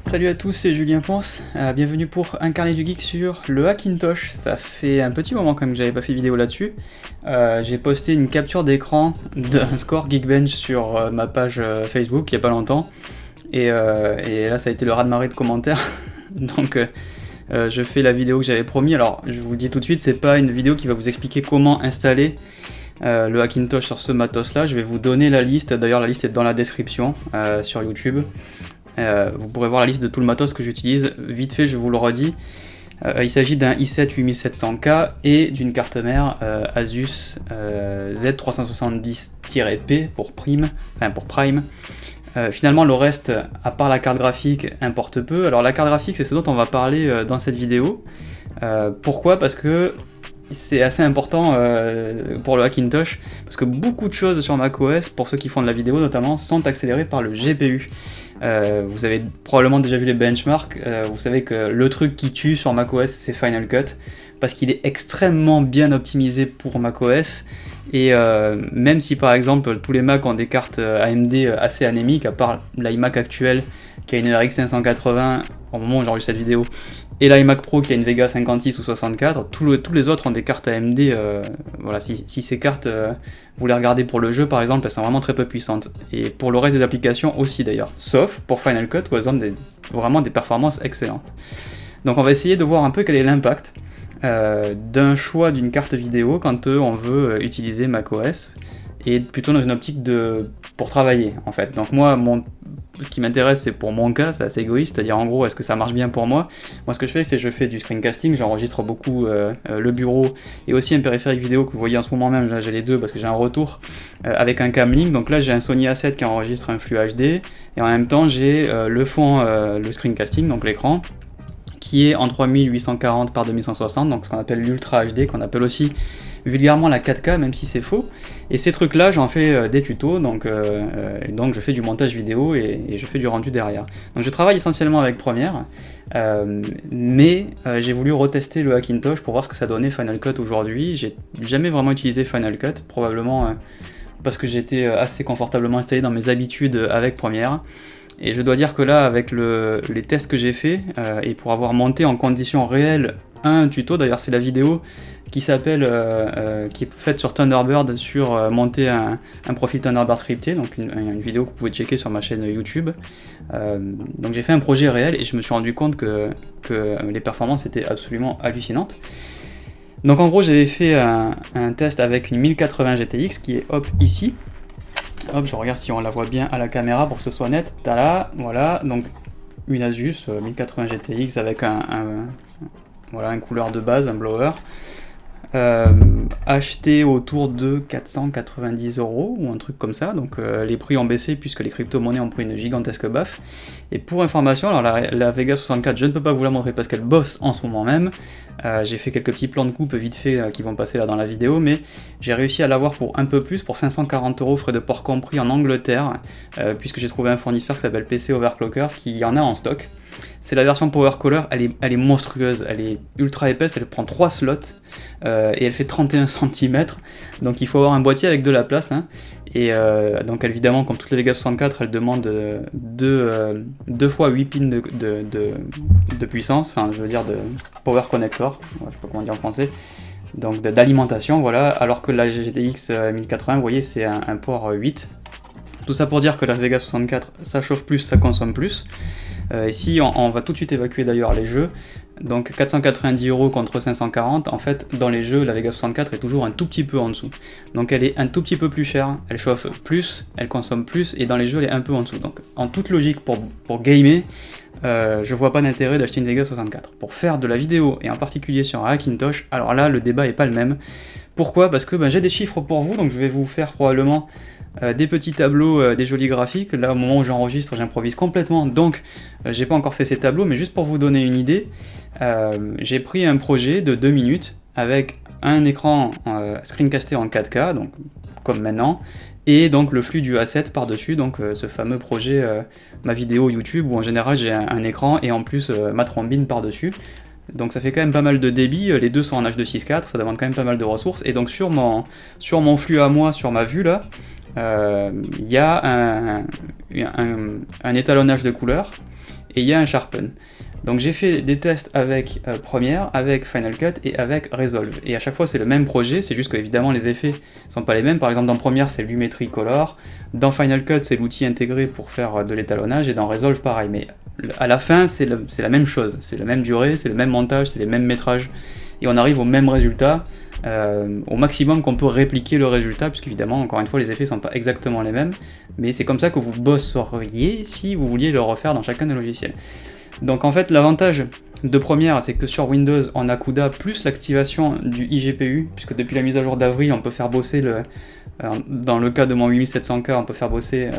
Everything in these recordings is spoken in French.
Salut à tous, c'est Julien Ponce, bienvenue pour un carnet du geek sur le Hackintosh. Ça fait un petit moment quand même que j'avais pas fait vidéo là-dessus. J'ai posté une capture d'écran d'un score Geekbench sur ma page Facebook il y a pas longtemps. Et là ça a été le raz-de-marée de commentaires. Donc je fais la vidéo que j'avais promis. Alors je vous le dis tout de suite, c'est pas une vidéo qui va vous expliquer comment installer le Hackintosh sur ce matos là. Je vais vous donner la liste, d'ailleurs la liste est dans la description sur YouTube. Vous pourrez voir la liste de tout le matos que j'utilise. Vite fait, je vous le redis. Il s'agit d'un i7 8700K et d'une carte mère Asus Z370-P pour Prime. Finalement, le reste, à part la carte graphique, importe peu. Alors la carte graphique, c'est ce dont on va parler dans cette vidéo. Pourquoi ? Parce que c'est assez important pour le Hackintosh, parce que beaucoup de choses sur macOS, pour ceux qui font de la vidéo notamment, sont accélérées par le GPU. Vous avez probablement déjà vu les benchmarks, vous savez que le truc qui tue sur macOS c'est Final Cut, parce qu'il est extrêmement bien optimisé pour macOS, et même si par exemple tous les Mac ont des cartes AMD assez anémiques, à part l'iMac actuel qui a une RX 580 au moment où j'enregistre cette vidéo, et l'iMac Pro qui a une Vega 56 ou 64, tous les autres ont des cartes AMD, voilà, si ces cartes, vous les regardez pour le jeu par exemple, elles sont vraiment très peu puissantes. Et pour le reste des applications aussi d'ailleurs, sauf pour Final Cut où elles ont vraiment des performances excellentes. Donc on va essayer de voir un peu quel est l'impact d'un choix d'une carte vidéo quand on veut utiliser macOS, et plutôt dans une optique pour travailler en fait. Donc moi, ce qui m'intéresse c'est pour mon cas, c'est assez égoïste, c'est-à-dire en gros est-ce que ça marche bien pour moi. Moi ce que je fais c'est je fais du screencasting, j'enregistre beaucoup le bureau et aussi un périphérique vidéo que vous voyez en ce moment même, là j'ai les deux parce que j'ai un retour avec un Camlink. Donc là j'ai un Sony A7 qui enregistre un flux HD et en même temps j'ai le fond, le screencasting, donc l'écran, qui est en 3840 par 2160, donc ce qu'on appelle l'Ultra HD, qu'on appelle aussi vulgairement la 4K, même si c'est faux. Et ces trucs-là, j'en fais des tutos, donc je fais du montage vidéo et je fais du rendu derrière. Donc je travaille essentiellement avec Premiere, mais j'ai voulu retester le Hackintosh pour voir ce que ça donnait Final Cut aujourd'hui. J'ai jamais vraiment utilisé Final Cut, probablement parce que j'étais assez confortablement installé dans mes habitudes avec Premiere. Et je dois dire que là, avec les tests que j'ai fait, et pour avoir monté en conditions réelles un tuto, d'ailleurs c'est la vidéo qui s'appelle, qui est faite sur Thunderbird sur monter un profil Thunderbird crypté, donc une vidéo que vous pouvez checker sur ma chaîne YouTube. Donc j'ai fait un projet réel et je me suis rendu compte que les performances étaient absolument hallucinantes. Donc en gros j'avais fait un test avec une 1080 GTX qui est hop ici. Hop, je regarde si on la voit bien à la caméra pour que ce soit net. Tada, voilà, donc une Asus 1080 GTX avec voilà, un couleur de base, un blower. Acheté autour de 490 € ou un truc comme ça, donc les prix ont baissé puisque les crypto-monnaies ont pris une gigantesque baffe. Et pour information, alors la Vega 64, je ne peux pas vous la montrer parce qu'elle bosse en ce moment même. J'ai fait quelques petits plans de coupe vite fait qui vont passer là dans la vidéo, mais j'ai réussi à l'avoir pour un peu plus, pour 540 €, frais de port compris, en Angleterre, puisque j'ai trouvé un fournisseur qui s'appelle PC Overclockers qui en a en stock. C'est la version Power Color, elle est monstrueuse, elle est ultra épaisse, elle prend 3 slots et elle fait 31 cm, donc il faut avoir un boîtier avec de la place, hein. Et donc évidemment, comme toutes les Vega 64, elle demande 2 fois 8 pins de puissance, enfin je veux dire de Power Connector, je sais pas comment dire en français, donc d'alimentation, voilà, alors que la GTX 1080, vous voyez, c'est un port 8. Tout ça pour dire que la Vega 64, ça chauffe plus, ça consomme plus. Et si on va tout de suite évacuer d'ailleurs les jeux, donc 490 € contre 540, en fait dans les jeux la Vega 64 est toujours un tout petit peu en dessous. Donc elle est un tout petit peu plus chère, elle chauffe plus, elle consomme plus, et dans les jeux elle est un peu en dessous. Donc en toute logique pour gamer, je vois pas d'intérêt d'acheter une Vega 64. Pour faire de la vidéo, et en particulier sur un Hackintosh, alors là le débat est pas le même. Pourquoi ? Parce que j'ai des chiffres pour vous, donc je vais vous faire probablement des petits tableaux, des jolis graphiques. Là au moment où j'enregistre j'improvise complètement, donc j'ai pas encore fait ces tableaux, mais juste pour vous donner une idée, j'ai pris un projet de 2 minutes avec un écran screencasté en 4K, donc comme maintenant, et donc le flux du A7 par-dessus, donc ce fameux projet, ma vidéo YouTube, où en général j'ai un écran et en plus ma trombine par-dessus. Donc ça fait quand même pas mal de débit, les deux sont en H.264, ça demande quand même pas mal de ressources, et donc sur mon flux à moi, sur ma vue là, il y a un étalonnage de couleurs, et il y a un sharpen. Donc j'ai fait des tests avec Premiere, avec Final Cut et avec Resolve. Et à chaque fois c'est le même projet, c'est juste que évidemment les effets sont pas les mêmes. Par exemple dans Premiere c'est Lumetri Color, dans Final Cut c'est l'outil intégré pour faire de l'étalonnage, et dans Resolve pareil. Mais à la fin c'est la même chose, c'est la même durée, c'est le même montage, c'est les mêmes métrages, et on arrive au même résultat, au maximum qu'on peut répliquer le résultat, puisqu'évidemment encore une fois les effets sont pas exactement les mêmes, mais c'est comme ça que vous bosseriez si vous vouliez le refaire dans chacun des logiciels. Donc en fait l'avantage de Premiere c'est que sur Windows on a CUDA plus l'activation du iGPU, puisque depuis la mise à jour d'avril on peut faire bosser dans le cas de mon 8700K on peut faire bosser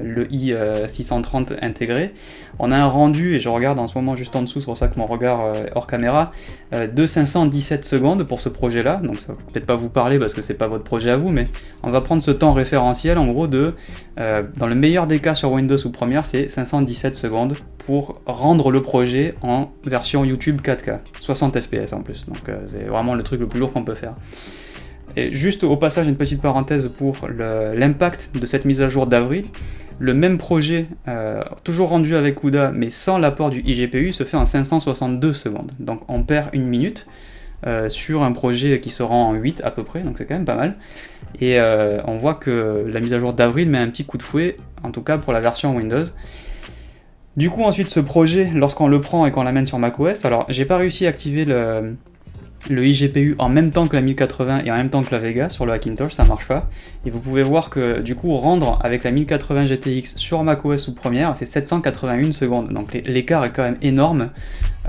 le i630 intégré. On a un rendu, et je regarde en ce moment juste en dessous, c'est pour ça que mon regard hors caméra, de 517 secondes pour ce projet là, donc ça va peut-être pas vous parler parce que c'est pas votre projet à vous, mais on va prendre ce temps référentiel en gros dans le meilleur des cas sur Windows ou Premiere c'est 517 secondes pour rendre le projet en version YouTube 4K, 60 fps en plus, donc c'est vraiment le truc le plus lourd qu'on peut faire. Et juste au passage, une petite parenthèse pour l'impact de cette mise à jour d'avril. Le même projet, toujours rendu avec CUDA, mais sans l'apport du iGPU, se fait en 562 secondes. Donc on perd une minute sur un projet qui se rend en 8 à peu près, donc c'est quand même pas mal. Et on voit que la mise à jour d'avril met un petit coup de fouet, en tout cas pour la version Windows. Du coup ensuite ce projet, lorsqu'on le prend et qu'on l'amène sur macOS, alors j'ai pas réussi à activer le iGPU en même temps que la 1080 et en même temps que la Vega sur le Hackintosh, ça marche pas. Et vous pouvez voir que du coup rendre avec la 1080 GTX sur macOS ou Premiere c'est 781 secondes, donc l'écart est quand même énorme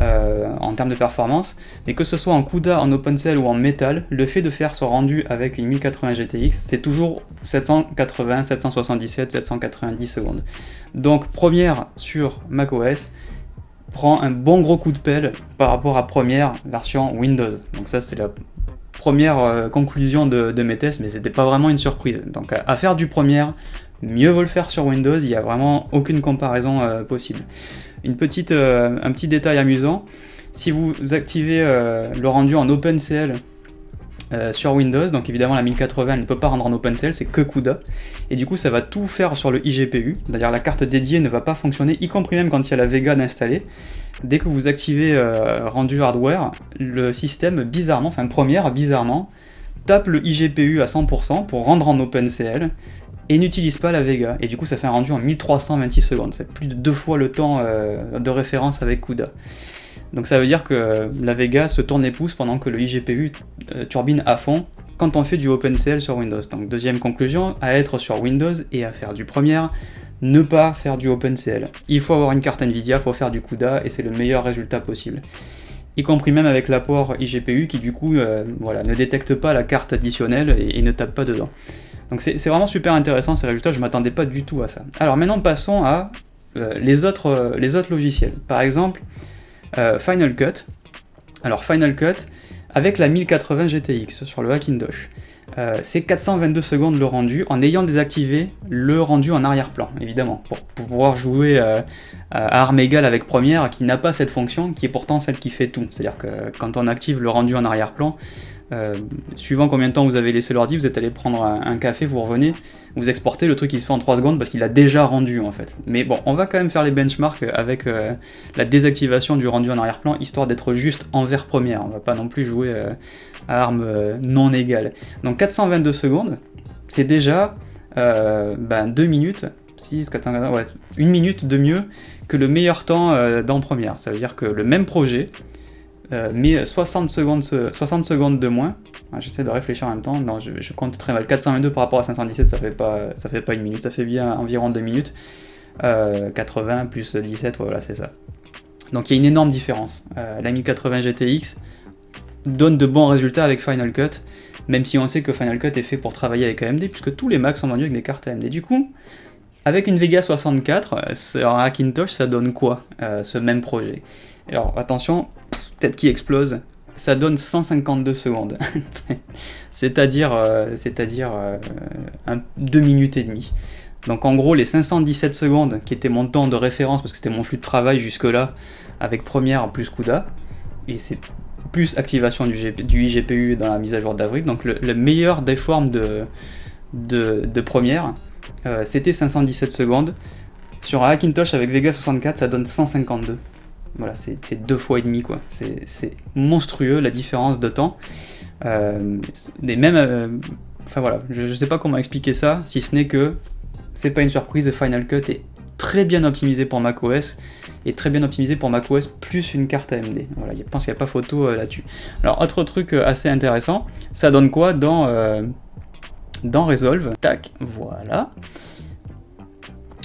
en termes de performance. Mais que ce soit en CUDA, en OpenCL ou en Metal, le fait de faire ce rendu avec une 1080 GTX c'est toujours 780, 777, 790 secondes. Donc Premiere sur macOS prend un bon gros coup de pelle par rapport à Premiere version Windows. Donc ça c'est la première conclusion de mes tests, mais c'était pas vraiment une surprise. Donc à faire du Premiere, mieux vaut le faire sur Windows, il n'y a vraiment aucune comparaison possible. Un petit détail amusant, si vous activez le rendu en OpenCL sur Windows, donc évidemment la 1080 ne peut pas rendre en OpenCL, c'est que CUDA, et du coup ça va tout faire sur le iGPU, d'ailleurs la carte dédiée ne va pas fonctionner, y compris même quand il y a la Vega d'installer. Dès que vous activez rendu hardware, le système bizarrement, Premiere bizarrement, tape le iGPU à 100% pour rendre en OpenCL, et n'utilise pas la Vega, et du coup ça fait un rendu en 1326 secondes, c'est plus de 2 fois le temps de référence avec CUDA. Donc ça veut dire que la Vega se tourne les pouces pendant que le iGPU turbine à fond quand on fait du OpenCL sur Windows. Donc deuxième conclusion, à être sur Windows et à faire du Premiere, ne pas faire du OpenCL. Il faut avoir une carte Nvidia, il faut faire du CUDA, et c'est le meilleur résultat possible. Y compris même avec l'apport iGPU qui du coup ne détecte pas la carte additionnelle et ne tape pas dedans. Donc c'est vraiment super intéressant ces résultats, je m'attendais pas du tout à ça. Alors maintenant passons à les autres logiciels. Par exemple, Final Cut. Alors Final Cut, avec la 1080 GTX sur le Hackintosh, c'est 422 secondes le rendu, en ayant désactivé le rendu en arrière-plan, évidemment, pour pouvoir jouer à armes égales avec Premiere, qui n'a pas cette fonction, qui est pourtant celle qui fait tout. C'est-à-dire que quand on active le rendu en arrière-plan, suivant combien de temps vous avez laissé l'ordi, vous êtes allé prendre un café, vous revenez, vous exportez, le truc il se fait en 3 secondes parce qu'il a déjà rendu en fait. Mais bon, on va quand même faire les benchmarks avec la désactivation du rendu en arrière-plan, histoire d'être juste envers Premiere, on va pas non plus jouer à armes non égales. Donc 422 secondes, c'est déjà 2 minutes, 6, 4, 5, ouais, 1 minute de mieux que le meilleur temps dans Premiere. Ça veut dire que le même projet, mais 60 secondes de moins. J'essaie de réfléchir en même temps. Non, je compte très mal. 422 par rapport à 517, ça fait pas 1 minute, ça fait bien environ 2 minutes. 80 plus 17, voilà, c'est ça. Donc il y a une énorme différence. La 1080 GTX donne de bons résultats avec Final Cut, même si on sait que Final Cut est fait pour travailler avec AMD, puisque tous les Macs sont vendus avec des cartes AMD. Du coup, avec une Vega 64, en Hackintosh, ça donne quoi, ce même projet? Alors attention, tête qui explose, ça donne 152 secondes, c'est-à-dire 2 minutes et demie. Donc en gros, les 517 secondes qui étaient mon temps de référence, parce que c'était mon flux de travail jusque-là, avec Premiere plus CUDA, et c'est plus activation du iGPU dans la mise à jour d'avril, donc le meilleur des formes de Premiere, c'était 517 secondes, Sur un Hackintosh avec Vega 64, ça donne 152. Voilà, c'est 2 fois et demi, quoi. C'est monstrueux la différence de temps. Enfin voilà, je sais pas comment expliquer ça, si ce n'est que c'est pas une surprise, le Final Cut est très bien optimisé pour macOS, et très bien optimisé pour macOS plus une carte AMD. Voilà, je pense qu'il n'y a pas photo là-dessus. Alors, autre truc assez intéressant, ça donne quoi dans Resolve? Tac, voilà.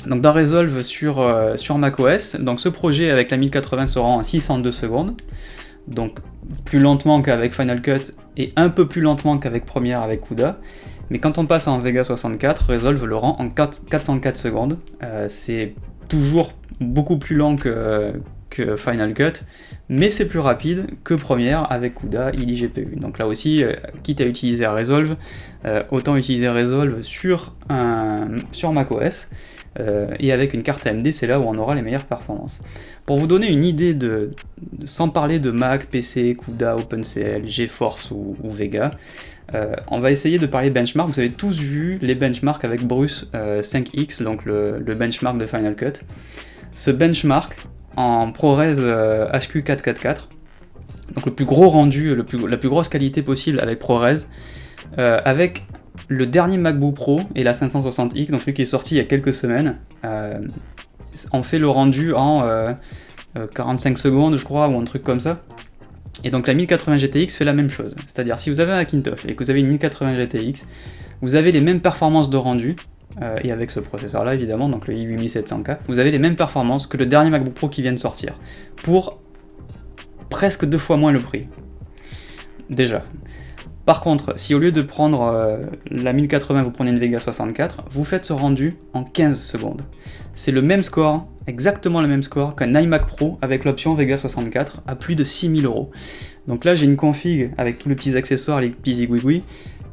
Donc dans Resolve sur macOS, donc ce projet avec la 1080 se rend à 602 secondes, donc plus lentement qu'avec Final Cut et un peu plus lentement qu'avec Premiere avec CUDA, mais quand on passe en Vega 64, Resolve le rend en 404 secondes, c'est toujours beaucoup plus lent que Final Cut, mais c'est plus rapide que Premiere avec CUDA, ILI-GPU. Donc là aussi, quitte à utiliser Resolve, autant utiliser Resolve sur macOS, et avec une carte AMD, c'est là où on aura les meilleures performances. Pour vous donner une idée sans parler de Mac, PC, CUDA, OpenCL, GeForce ou Vega, on va essayer de parler benchmark. Vous avez tous vu les benchmarks avec Bruce 5X, donc le benchmark de Final Cut. Ce benchmark en ProRes HQ444, donc le plus gros rendu, la plus grosse qualité possible avec ProRes, avec le dernier MacBook Pro et la 560X, donc celui qui est sorti il y a quelques semaines, on fait le rendu en 45 secondes, je crois, ou un truc comme ça. Et donc la 1080 GTX fait la même chose. C'est-à-dire, si vous avez un Hackintosh et que vous avez une 1080 GTX, vous avez les mêmes performances de rendu, et avec ce processeur-là évidemment, donc le i8700K, vous avez les mêmes performances que le dernier MacBook Pro qui vient de sortir, pour presque 2 fois moins le prix. Déjà. Par contre, si au lieu de prendre la 1080, vous prenez une Vega 64, vous faites ce rendu en 15 secondes. C'est le même score, exactement le même score qu'un iMac Pro avec l'option Vega 64 à plus de 6000 €. Donc là, j'ai une config avec tous les petits accessoires, les petits zigouigouis,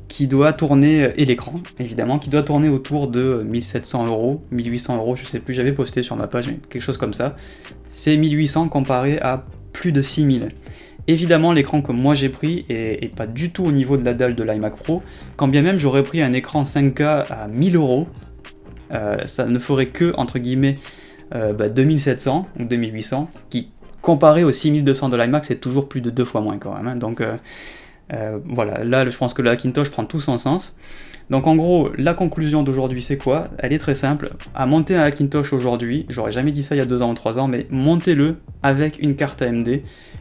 qui doit tourner, et l'écran évidemment, qui doit tourner autour de 1700 €, 1800 €, je sais plus, j'avais posté sur ma page, mais quelque chose comme ça. C'est 1800 comparé à plus de 6000. Évidemment, l'écran que moi j'ai pris est pas du tout au niveau de la dalle de l'iMac Pro, quand bien même j'aurais pris un écran 5K à 1000 €, ça ne ferait que, entre guillemets, 2700 ou 2800, qui, comparé aux 6200 de l'iMac, c'est toujours plus de 2 fois moins quand même, hein. Donc voilà, là je pense que le Hackintosh prend tout son sens. Donc en gros, la conclusion d'aujourd'hui c'est quoi? Elle est très simple, à monter un Hackintosh aujourd'hui, j'aurais jamais dit ça il y a 2 ans ou 3 ans, mais montez-le avec une carte AMD,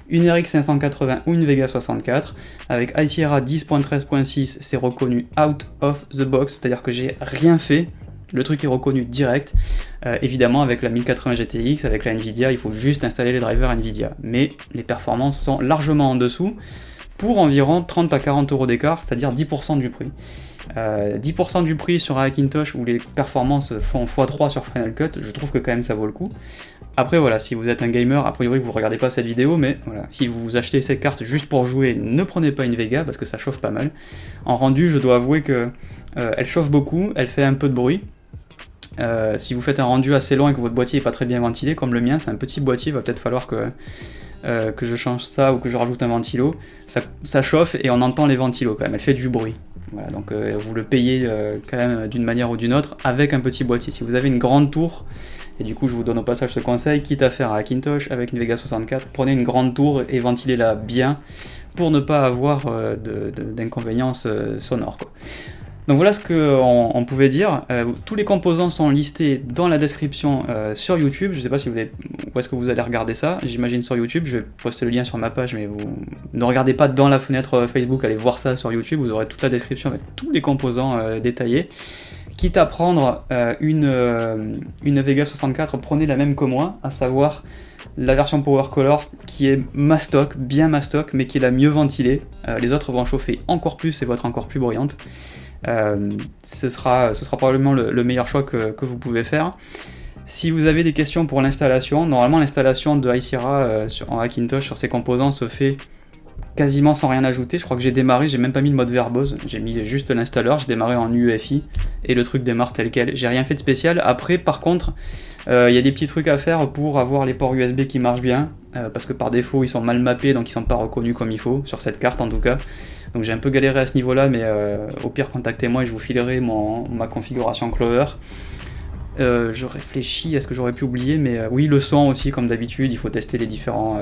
une RX 580 ou une Vega 64, avec High Sierra 10.13.6, c'est reconnu out of the box, c'est-à-dire que j'ai rien fait, le truc est reconnu direct. Évidemment avec la 1080 GTX, avec la Nvidia, il faut juste installer les drivers Nvidia, mais les performances sont largement en dessous, pour environ 30 à 40 € d'écart, c'est-à-dire 10% du prix. 10% du prix sur un Hackintosh où les performances font x3 sur Final Cut, je trouve que quand même ça vaut le coup. Après voilà, si vous êtes un gamer, a priori vous regardez pas cette vidéo, mais voilà, si vous achetez cette carte juste pour jouer, ne prenez pas une Vega parce que ça chauffe pas mal. En rendu, je dois avouer que elle chauffe beaucoup, elle fait un peu de bruit. Si vous faites un rendu assez long et que votre boîtier est pas très bien ventilé, comme le mien, c'est un petit boîtier, il va peut-être falloir que je change ça ou que je rajoute un ventilo, ça chauffe et on entend les ventilos quand même, elle fait du bruit. Voilà, donc vous le payez quand même d'une manière ou d'une autre avec un petit boîtier. Si vous avez une grande tour, et du coup je vous donne au passage ce conseil, quitte à faire un Hackintosh avec une Vega 64, prenez une grande tour et ventilez-la bien pour ne pas avoir d'inconvénients sonores, quoi. Donc voilà ce qu'on pouvait dire. Tous les composants sont listés dans la description sur YouTube. Je ne sais pas où est-ce que vous allez regarder ça. J'imagine sur YouTube. Je vais poster le lien sur ma page, mais vous ne regardez pas dans la fenêtre Facebook. Allez voir ça sur YouTube. Vous aurez toute la description avec tous les composants détaillés. Quitte à prendre une Vega 64, prenez la même que moi, à savoir la version Power Color qui est mastoc, bien mastoc, mais qui est la mieux ventilée. Les autres vont chauffer encore plus et vont être encore plus bruyantes. Ce sera probablement le meilleur choix que vous pouvez faire. Si vous avez des questions pour l'installation, normalement l'installation de High Sierra en Hackintosh sur ces composants se fait quasiment sans rien ajouter. Je crois que j'ai démarré, j'ai même pas mis le mode verbose, j'ai mis juste l'installeur, j'ai démarré en UEFI et le truc démarre tel quel. J'ai rien fait de spécial. Après par contre, il y a des petits trucs à faire pour avoir les ports USB qui marchent bien, parce que par défaut ils sont mal mappés, donc ils sont pas reconnus comme il faut, sur cette carte en tout cas. Donc j'ai un peu galéré à ce niveau-là, mais au pire contactez-moi et je vous filerai ma configuration Clover. Je réfléchis à ce que j'aurais pu oublier, mais oui, le son aussi, comme d'habitude, il faut tester les différentes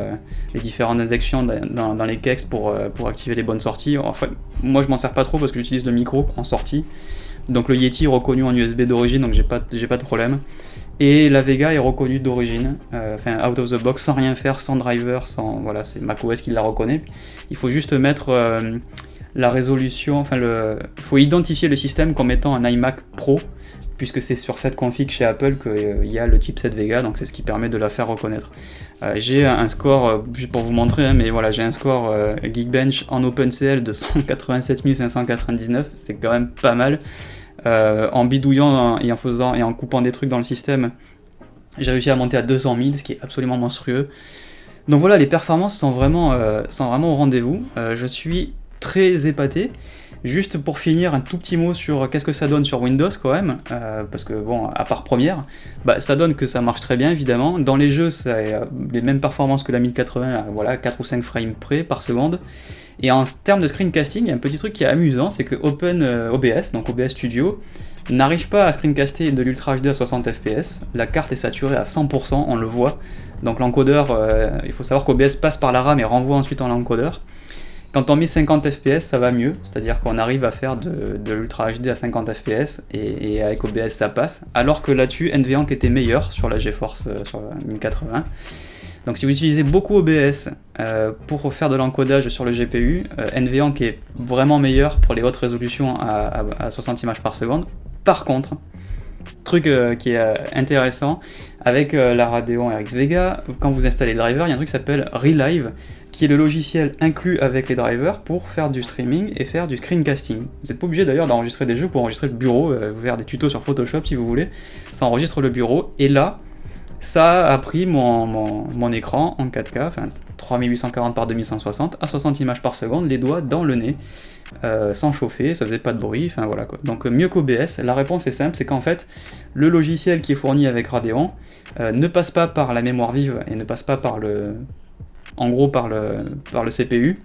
injections dans les kex pour activer les bonnes sorties. Enfin, moi je m'en sers pas trop parce que j'utilise le micro en sortie. Donc le Yeti est reconnu en USB d'origine, donc j'ai pas de problème. Et la Vega est reconnue d'origine, enfin out of the box, sans rien faire, sans driver, sans voilà, c'est macOS qui la reconnaît. Il faut juste mettre la résolution, enfin il faut identifier le système comme étant un iMac Pro, puisque c'est sur cette config chez Apple qu'il y a le chipset Vega, donc c'est ce qui permet de la faire reconnaître. J'ai un score, juste pour vous montrer, hein, mais voilà, j'ai un score Geekbench en OpenCL de 187 599, c'est quand même pas mal. En bidouillant et en faisant et en coupant des trucs dans le système, j'ai réussi à monter à 200 000, ce qui est absolument monstrueux. Donc voilà, les performances sont vraiment au rendez-vous. Je suis très épaté. Juste pour finir, un tout petit mot sur qu'est-ce que ça donne sur Windows quand même, parce que bon, à part Premiere, ça donne que ça marche très bien évidemment. Dans les jeux, ça a les mêmes performances que la 1080, voilà, 4 ou 5 frames près par seconde. Et en termes de screencasting, il y a un petit truc qui est amusant, c'est que OBS, donc OBS Studio, n'arrive pas à screencaster de l'Ultra HD à 60 fps. La carte est saturée à 100%, on le voit. Donc l'encodeur, il faut savoir qu'OBS passe par la RAM et renvoie ensuite en l'encodeur. Quand on met 50 fps, ça va mieux, c'est-à-dire qu'on arrive à faire de l'Ultra HD à 50 fps, et avec OBS ça passe, alors que là-dessus, NVENC était meilleur sur la GeForce sur la 1080. Donc si vous utilisez beaucoup OBS pour faire de l'encodage sur le GPU, NVENC est vraiment meilleur pour les hautes résolutions à 60 images par seconde. Par contre, truc qui est intéressant, avec la Radeon RX Vega, quand vous installez le driver, il y a un truc qui s'appelle Relive, qui est le logiciel inclus avec les drivers pour faire du streaming et faire du screencasting. Vous n'êtes pas obligé d'ailleurs d'enregistrer des jeux pour enregistrer le bureau, vous faire des tutos sur Photoshop si vous voulez, ça enregistre le bureau, et là, ça a pris mon écran en 4K, enfin 3840 par 2160, à 60 images par seconde, les doigts dans le nez, sans chauffer, ça faisait pas de bruit, enfin voilà quoi. Donc mieux qu'OBS, la réponse est simple, c'est qu'en fait, le logiciel qui est fourni avec Radeon ne passe pas par la mémoire vive et ne passe pas par le CPU,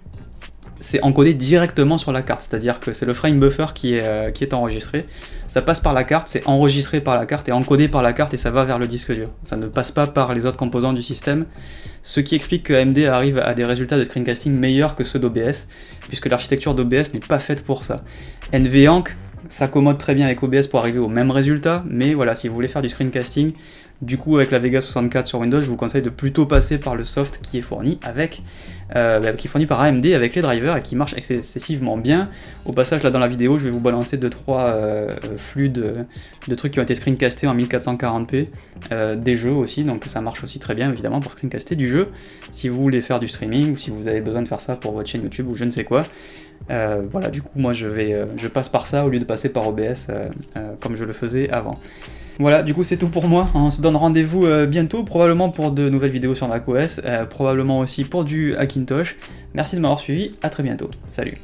c'est encodé directement sur la carte, c'est-à-dire que c'est le frame buffer qui est enregistré, ça passe par la carte, c'est enregistré par la carte et encodé par la carte et ça va vers le disque dur. Ça ne passe pas par les autres composants du système, ce qui explique que AMD arrive à des résultats de screencasting meilleurs que ceux d'OBS, puisque l'architecture d'OBS n'est pas faite pour ça. NVENC s'accommode très bien avec OBS pour arriver au même résultat, mais voilà, si vous voulez faire du screencasting, du coup avec la Vega 64 sur Windows, je vous conseille de plutôt passer par le soft qui est fourni par AMD avec les drivers et qui marche excessivement bien. Au passage, là dans la vidéo, je vais vous balancer 2-3 flux de trucs qui ont été screencastés en 1440p, des jeux aussi, donc ça marche aussi très bien évidemment pour screencaster du jeu, si vous voulez faire du streaming ou si vous avez besoin de faire ça pour votre chaîne YouTube ou je ne sais quoi. Voilà, du coup moi je passe par ça au lieu de passer par OBS comme je le faisais avant. Voilà, du coup c'est tout pour moi, on se donne rendez-vous bientôt, probablement pour de nouvelles vidéos sur macOS, probablement aussi pour du Hackintosh. Merci de m'avoir suivi, à très bientôt, salut.